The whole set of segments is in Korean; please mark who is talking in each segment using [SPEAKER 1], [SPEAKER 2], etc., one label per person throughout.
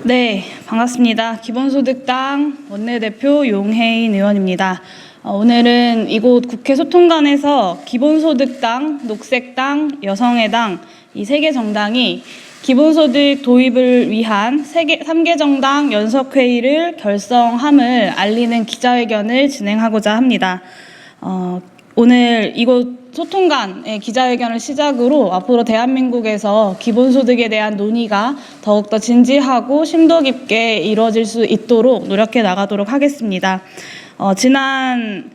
[SPEAKER 1] 네, 반갑습니다. 기본소득당 원내대표 용혜인 의원입니다. 오늘은 이곳 국회 소통관에서 기본소득당, 녹색당, 여성의당 이 세 개 정당이 기본소득 도입을 위한 3개 정당 연석회의를 결성함을 알리는 기자회견을 진행하고자 합니다. 오늘 이곳 소통관의 기자회견을 시작으로 앞으로 대한민국에서 기본소득에 대한 논의가 더욱더 진지하고 심도 깊게 이루어질 수 있도록 노력해 나가도록 하겠습니다. 지난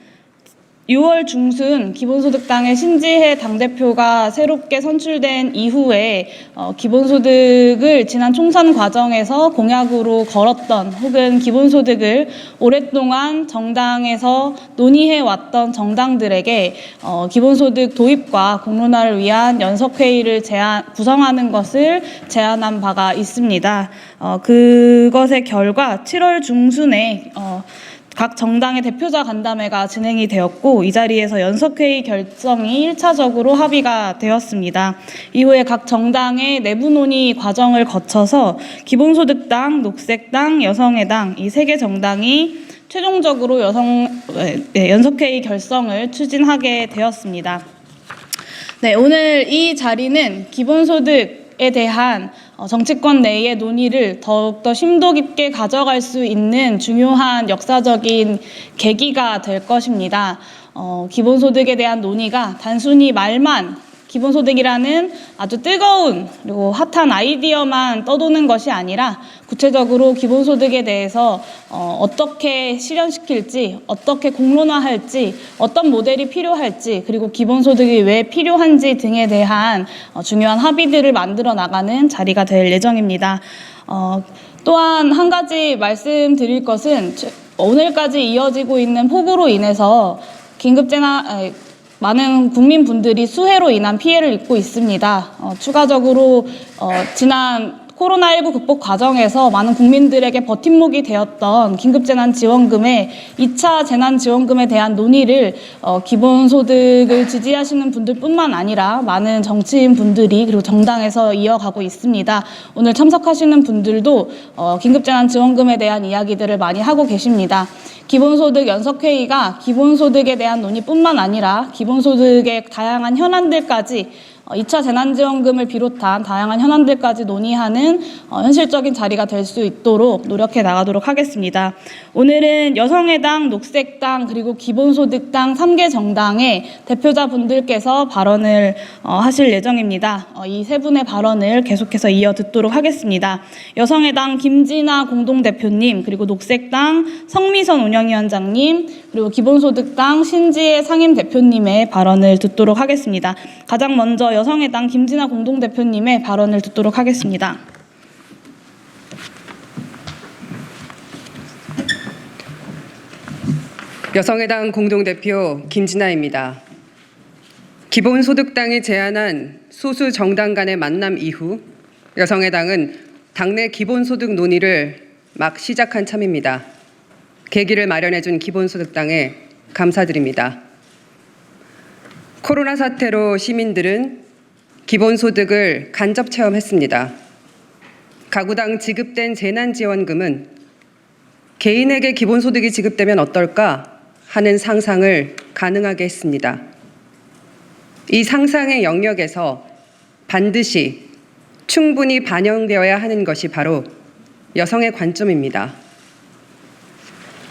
[SPEAKER 1] 6월 중순 기본소득당의 신지혜 당대표가 새롭게 선출된 이후에 기본소득을 지난 총선 과정에서 공약으로 걸었던 혹은 기본소득을 오랫동안 정당에서 논의해왔던 정당들에게 기본소득 도입과 공론화를 위한 연석회의를 구성하는 것을 제안한 바가 있습니다. 그것의 결과 7월 중순에 각 정당의 대표자 간담회가 진행이 되었고 이 자리에서 연석회의 결정이 1차적으로 합의가 되었습니다. 이후에 각 정당의 내부 논의 과정을 거쳐서 기본소득당, 녹색당, 여성의당 이 3개 정당이 최종적으로 연석회의 결성을 추진하게 되었습니다. 네, 오늘 이 자리는 기본소득에 대한 정치권 내의 논의를 더욱더 심도 깊게 가져갈 수 있는 중요한 역사적인 계기가 될 것입니다. 기본소득에 대한 논의가 단순히 말만 기본소득이라는 아주 뜨거운 그리고 핫한 아이디어만 떠도는 것이 아니라 구체적으로 기본소득에 대해서 어떻게 실현시킬지, 어떻게 공론화할지, 어떤 모델이 필요할지, 그리고 기본소득이 왜 필요한지 등에 대한 중요한 합의들을 만들어 나가는 자리가 될 예정입니다. 또한 한 가지 말씀드릴 것은 오늘까지 이어지고 있는 폭우로 인해서 많은 국민분들이 수해로 인한 피해를 입고 있습니다. 추가적으로 지난 코로나19 극복 과정에서 많은 국민들에게 버팀목이 되었던 긴급재난지원금의 2차 재난지원금에 대한 논의를 기본소득을 지지하시는 분들뿐만 아니라 많은 정치인분들이 그리고 정당에서 이어가고 있습니다. 오늘 참석하시는 분들도 긴급재난지원금에 대한 이야기들을 많이 하고 계십니다. 기본소득 연석회의가 기본소득에 대한 논의뿐만 아니라 기본소득의 다양한 현안들까지 2차 재난지원금을 비롯한 다양한 현안들까지 논의하는 현실적인 자리가 될 수 있도록 노력해 나가도록 하겠습니다. 오늘은 여성의당, 녹색당, 그리고 기본소득당 3개 정당의 대표자분들께서 발언을 하실 예정입니다. 이 세 분의 발언을 계속해서 이어 듣도록 하겠습니다. 여성의당 김진아 공동대표님, 그리고 녹색당 성미선 운영위원장님, 그리고 기본소득당 신지혜 상임대표님의 발언을 듣도록 하겠습니다. 가장 먼저 여성의당 김진아 공동대표님의 발언을 듣도록 하겠습니다.
[SPEAKER 2] 여성의당 공동대표 김진아입니다. 기본소득당이 제안한 소수 정당 간의 만남 이후 여성의당은 당내 기본소득 논의를 막 시작한 참입니다. 계기를 마련해준 기본소득당에 감사드립니다. 코로나 사태로 시민들은 기본소득을 간접 체험했습니다. 가구당 지급된 재난지원금은 개인에게 기본소득이 지급되면 어떨까 하는 상상을 가능하게 했습니다. 이 상상의 영역에서 반드시 충분히 반영되어야 하는 것이 바로 여성의 관점입니다.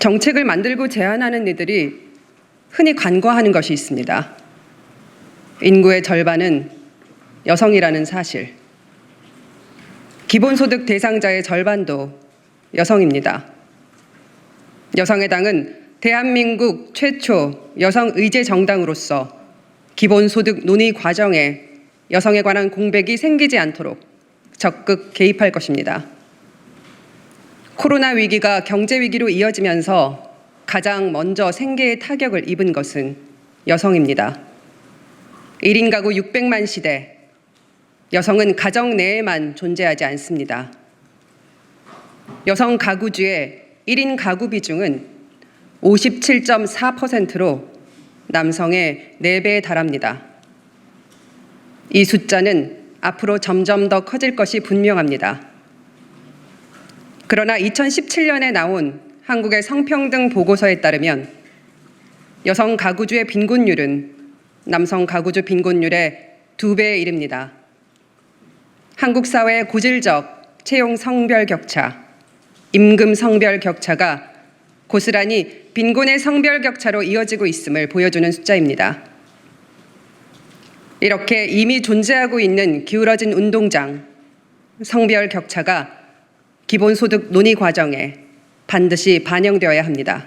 [SPEAKER 2] 정책을 만들고 제안하는 이들이 흔히 간과하는 것이 있습니다. 인구의 절반은 여성이라는 사실. 기본소득 대상자의 절반도 여성입니다. 여성의당은 대한민국 최초 여성의제 정당으로서 기본소득 논의 과정에 여성에 관한 공백이 생기지 않도록 적극 개입할 것입니다. 코로나 위기가 경제 위기로 이어지면서 가장 먼저 생계에 타격을 입은 것은 여성입니다. 1인 가구 600만 시대, 여성은 가정 내에만 존재하지 않습니다. 여성 가구주의 1인 가구 비중은 57.4%로 남성의 4배에 달합니다. 이 숫자는 앞으로 점점 더 커질 것이 분명합니다. 그러나 2017년에 나온 한국의 성평등 보고서에 따르면 여성 가구주의 빈곤율은 남성 가구주 빈곤율의 2배에 이릅니다. 한국 사회의 고질적 채용 성별 격차, 임금 성별 격차가 고스란히 빈곤의 성별 격차로 이어지고 있음을 보여주는 숫자입니다. 이렇게 이미 존재하고 있는 기울어진 운동장, 성별 격차가 기본소득 논의 과정에 반드시 반영되어야 합니다.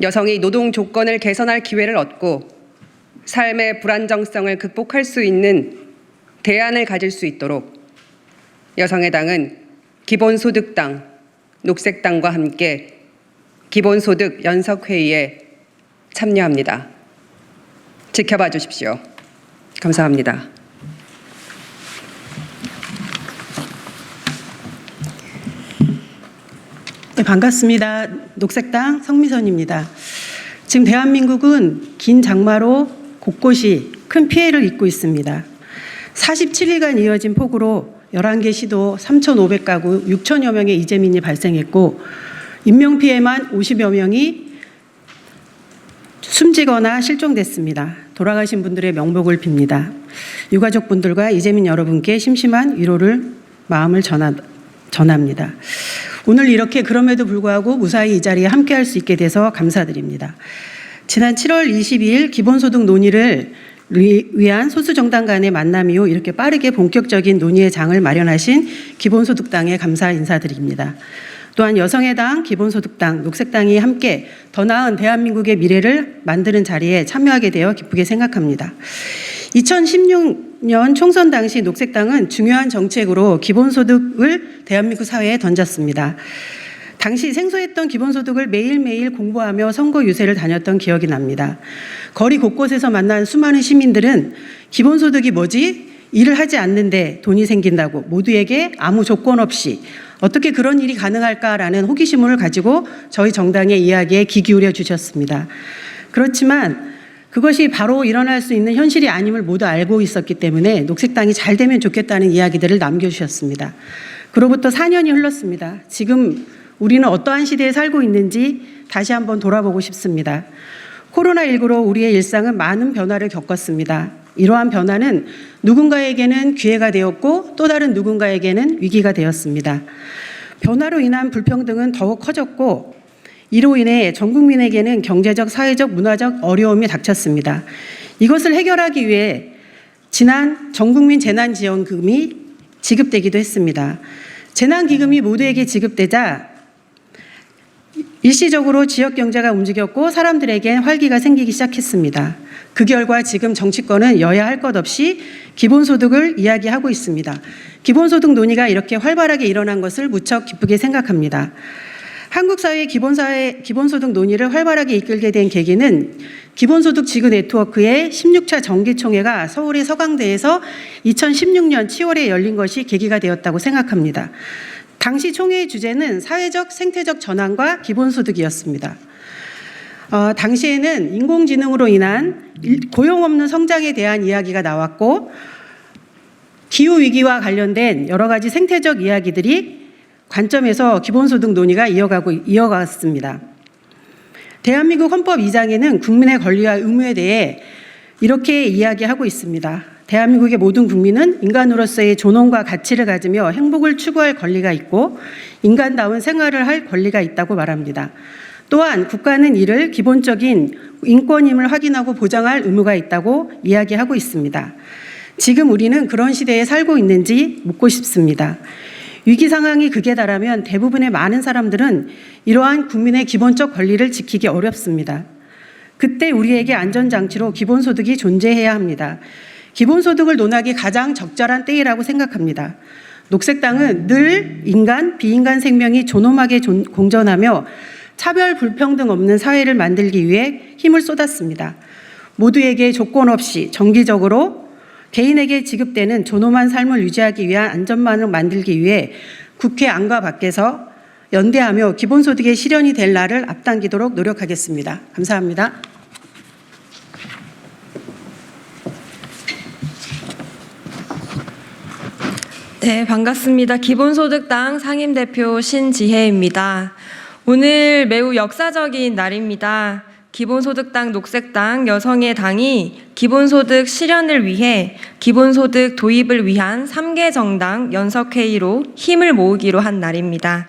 [SPEAKER 2] 여성이 노동 조건을 개선할 기회를 얻고 삶의 불안정성을 극복할 수 있는 대안을 가질 수 있도록 여성의 당은 기본소득당, 녹색당과 함께 기본소득 연석회의에 참여합니다. 지켜봐 주십시오. 감사합니다.
[SPEAKER 3] 네, 반갑습니다. 녹색당 성미선입니다. 지금 대한민국은 긴 장마로 곳곳이 큰 피해를 입고 있습니다. 47일간 이어진 폭우로 11개 시도 3,500가구 6천여 명의 이재민이 발생했고 인명피해만 50여 명이 숨지거나 실종됐습니다. 돌아가신 분들의 명복을 빕니다. 유가족분들과 이재민 여러분께 심심한 위로를 마음을 전합니다. 오늘 이렇게 그럼에도 불구하고 무사히 이 자리에 함께할 수 있게 돼서 감사드립니다. 지난 7월 22일 기본소득 논의를 위한 소수정당 간의 만남 이후 이렇게 빠르게 본격적인 논의의 장을 마련하신 기본소득당에 감사 인사드립니다. 또한 여성의 당, 기본소득당, 녹색당이 함께 더 나은 대한민국의 미래를 만드는 자리에 참여하게 되어 기쁘게 생각합니다. 2016년 총선 당시 녹색당은 중요한 정책으로 기본소득을 대한민국 사회에 던졌습니다. 당시 생소했던 기본소득을 매일매일 공부하며 선거 유세를 다녔던 기억이 납니다. 거리 곳곳에서 만난 수많은 시민들은 기본소득이 뭐지? 일을 하지 않는데 돈이 생긴다고 모두에게 아무 조건 없이 어떻게 그런 일이 가능할까라는 호기심을 가지고 저희 정당의 이야기에 귀 기울여 주셨습니다. 그렇지만 그것이 바로 일어날 수 있는 현실이 아님을 모두 알고 있었기 때문에 녹색당이 잘 되면 좋겠다는 이야기들을 남겨주셨습니다. 그로부터 4년이 흘렀습니다. 지금 우리는 어떠한 시대에 살고 있는지 다시 한번 돌아보고 싶습니다. 코로나19로 우리의 일상은 많은 변화를 겪었습니다. 이러한 변화는 누군가에게는 기회가 되었고 또 다른 누군가에게는 위기가 되었습니다. 변화로 인한 불평등은 더욱 커졌고 이로 인해 전 국민에게는 경제적, 사회적, 문화적 어려움이 닥쳤습니다. 이것을 해결하기 위해 지난 전국민 재난지원금이 지급되기도 했습니다. 재난기금이 모두에게 지급되자 일시적으로 지역 경제가 움직였고 사람들에게 활기가 생기기 시작했습니다. 그 결과 지금 정치권은 여야 할 것 없이 기본소득을 이야기하고 있습니다. 기본소득 논의가 이렇게 활발하게 일어난 것을 무척 기쁘게 생각합니다. 한국 사회의 기본소득 논의를 활발하게 이끌게 된 계기는 기본소득 지구 네트워크의 16차 정기총회가 서울의 서강대에서 2016년 7월에 열린 것이 계기가 되었다고 생각합니다. 당시 총회의 주제는 사회적 생태적 전환과 기본소득이었습니다. 당시에는 인공지능으로 인한 고용 없는 성장에 대한 이야기가 나왔고 기후위기와 관련된 여러 가지 생태적 이야기들이 관점에서 기본소득 논의가 이어갔습니다. 대한민국 헌법 2장에는 국민의 권리와 의무에 대해 이렇게 이야기하고 있습니다. 대한민국의 모든 국민은 인간으로서의 존엄과 가치를 가지며 행복을 추구할 권리가 있고 인간다운 생활을 할 권리가 있다고 말합니다. 또한 국가는 이를 기본적인 인권임을 확인하고 보장할 의무가 있다고 이야기하고 있습니다. 지금 우리는 그런 시대에 살고 있는지 묻고 싶습니다. 위기 상황이 극에 달하면 대부분의 많은 사람들은 이러한 국민의 기본적 권리를 지키기 어렵습니다. 그때 우리에게 안전장치로 기본소득이 존재해야 합니다. 기본소득을 논하기 가장 적절한 때이라고 생각합니다. 녹색당은 늘 인간, 비인간 생명이 존엄하게 공존하며 차별 불평등 없는 사회를 만들기 위해 힘을 쏟았습니다. 모두에게 조건 없이 정기적으로 개인에게 지급되는 존엄한 삶을 유지하기 위한 안전망을 만들기 위해 국회 안과 밖에서 연대하며 기본소득의 실현이 될 날을 앞당기도록 노력하겠습니다. 감사합니다.
[SPEAKER 4] 네, 반갑습니다. 기본소득당 상임대표 신지혜입니다. 오늘 매우 역사적인 날입니다. 기본소득당, 녹색당, 여성의 당이 기본소득 실현을 위해 기본소득 도입을 위한 3개 정당 연석회의로 힘을 모으기로 한 날입니다.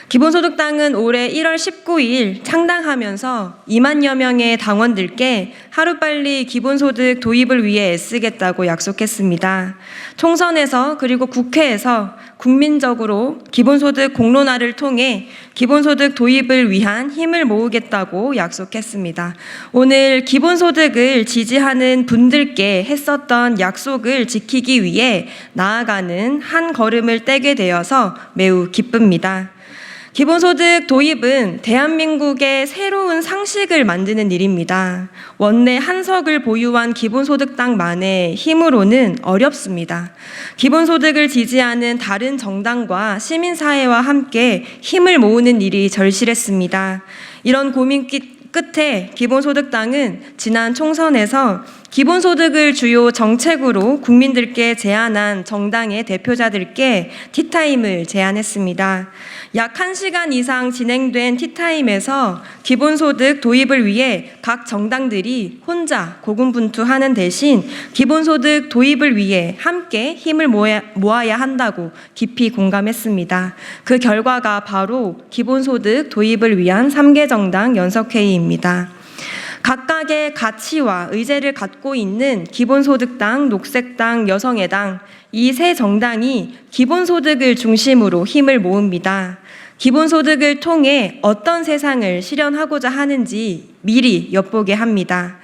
[SPEAKER 4] 기본소득당은 올해 1월 19일 창당하면서 2만여 명의 당원들께 하루빨리 기본소득 도입을 위해 애쓰겠다고 약속했습니다. 총선에서 그리고 국회에서 국민적으로 기본소득 공론화를 통해 기본소득 도입을 위한 힘을 모으겠다고 약속했습니다. 오늘 기본소득을 지지하는 분들께 했었던 약속을 지키기 위해 나아가는 한 걸음을 떼게 되어서 매우 기쁩니다. 기본소득 도입은 대한민국의 새로운 상식을 만드는 일입니다. 원내 한석을 보유한 기본소득당만의 힘으로는 어렵습니다. 기본소득을 지지하는 다른 정당과 시민사회와 함께 힘을 모으는 일이 절실했습니다. 이런 고민 끝에 기본소득당은 지난 총선에서 기본소득을 주요 정책으로 국민들께 제안한 정당의 대표자들께 티타임을 제안했습니다. 약 1시간 이상 진행된 티타임에서 기본소득 도입을 위해 각 정당들이 혼자 고군분투하는 대신 기본소득 도입을 위해 함께 힘을 모아야 한다고 깊이 공감했습니다. 그 결과가 바로 기본소득 도입을 위한 3개 정당 연석회의입니다. 각각의 가치와 의제를 갖고 있는 기본소득당, 녹색당, 여성의 당, 이 세 정당이 기본소득을 중심으로 힘을 모읍니다. 기본소득을 통해 어떤 세상을 실현하고자 하는지 미리 엿보게 합니다.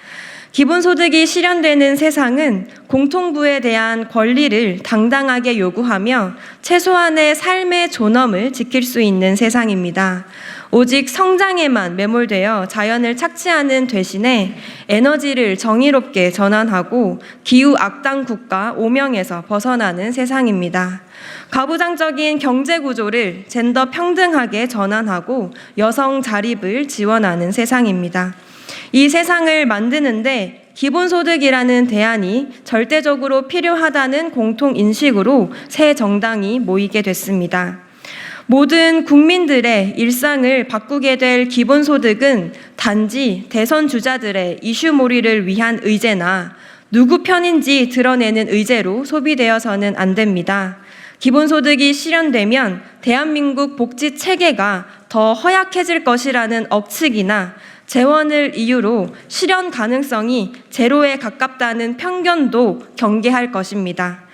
[SPEAKER 4] 기본소득이 실현되는 세상은 공통부에 대한 권리를 당당하게 요구하며 최소한의 삶의 존엄을 지킬 수 있는 세상입니다. 오직 성장에만 매몰되어 자연을 착취하는 대신에 에너지를 정의롭게 전환하고 기후 악당 국가 오명에서 벗어나는 세상입니다. 가부장적인 경제 구조를 젠더 평등하게 전환하고 여성 자립을 지원하는 세상입니다. 이 세상을 만드는데 기본소득이라는 대안이 절대적으로 필요하다는 공통인식으로 새 정당이 모이게 됐습니다. 모든 국민들의 일상을 바꾸게 될 기본소득은 단지 대선 주자들의 이슈몰이를 위한 의제나 누구 편인지 드러내는 의제로 소비되어서는 안 됩니다. 기본소득이 실현되면 대한민국 복지 체계가 더 허약해질 것이라는 억측이나 재원을 이유로 실현 가능성이 제로에 가깝다는 편견도 경계할 것입니다.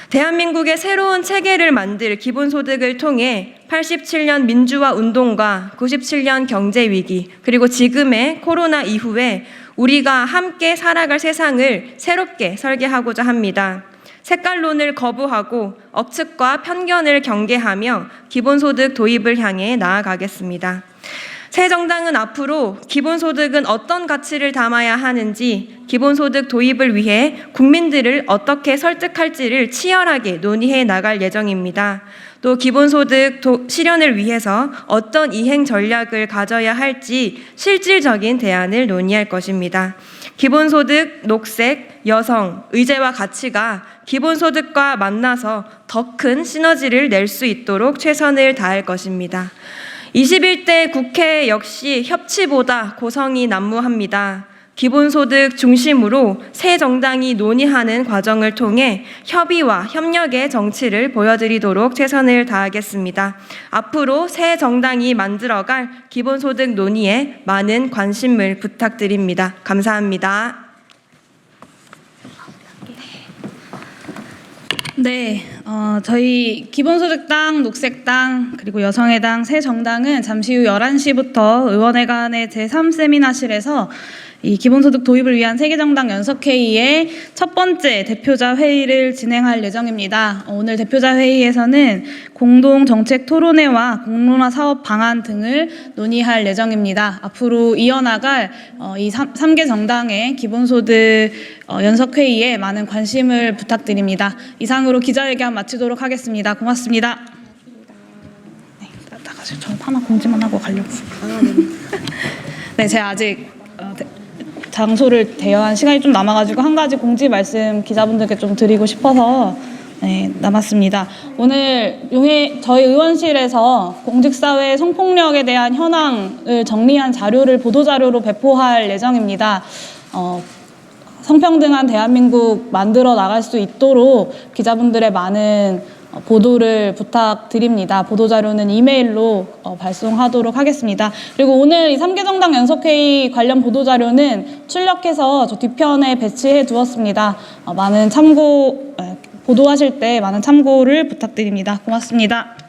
[SPEAKER 4] 대한민국의 새로운 체계를 만들 기본소득을 통해 87년 민주화 운동과 97년 경제위기 그리고 지금의 코로나 이후에 우리가 함께 살아갈 세상을 새롭게 설계하고자 합니다. 색깔론을 거부하고 억측과 편견을 경계하며 기본소득 도입을 향해 나아가겠습니다. 새 정당은 앞으로 기본소득은 어떤 가치를 담아야 하는지, 기본소득 도입을 위해 국민들을 어떻게 설득할지를 치열하게 논의해 나갈 예정입니다. 또 기본소득 실현을 위해서 어떤 이행 전략을 가져야 할지 실질적인 대안을 논의할 것입니다. 기본소득, 녹색, 여성, 의제와 가치가 기본소득과 만나서 더 큰 시너지를 낼 수 있도록 최선을 다할 것입니다. 21대 국회 역시 협치보다 고성이 난무합니다. 기본소득 중심으로 새 정당이 논의하는 과정을 통해 협의와 협력의 정치를 보여드리도록 최선을 다하겠습니다. 앞으로 새 정당이 만들어갈 기본소득 논의에 많은 관심을 부탁드립니다. 감사합니다.
[SPEAKER 1] 네, 저희 기본소득당, 녹색당, 그리고 여성의 당 새 정당은 잠시 후 11시부터 의원회관의 제3세미나실에서 이 기본소득 도입을 위한 세계정당 연석회의의 첫 번째 대표자 회의를 진행할 예정입니다. 오늘 대표자 회의에서는 공동정책 토론회와 공론화 사업 방안 등을 논의할 예정입니다. 앞으로 이어나갈 이 3개 정당의 기본소득 연석회의에 많은 관심을 부탁드립니다. 이상으로 기자회견 마치도록 하겠습니다. 고맙습니다. 네, 나가서 저 하나 공지만 하고 가려고. 네, 제가 아직 장소를 대여한 시간이 좀 남아가지고 한 가지 공지 말씀 기자분들께 좀 드리고 싶어서 네, 남았습니다. 오늘 저희 의원실에서 공직사회 성폭력에 대한 현황을 정리한 자료를 보도자료로 배포할 예정입니다. 성평등한 대한민국 만들어 나갈 수 있도록 기자분들의 많은 보도를 부탁드립니다. 보도자료는 이메일로 발송하도록 하겠습니다. 그리고 오늘 이 3개 정당 연석회의 관련 보도자료는 출력해서 저 뒤편에 배치해 두었습니다. 보도하실 때 많은 참고를 부탁드립니다. 고맙습니다.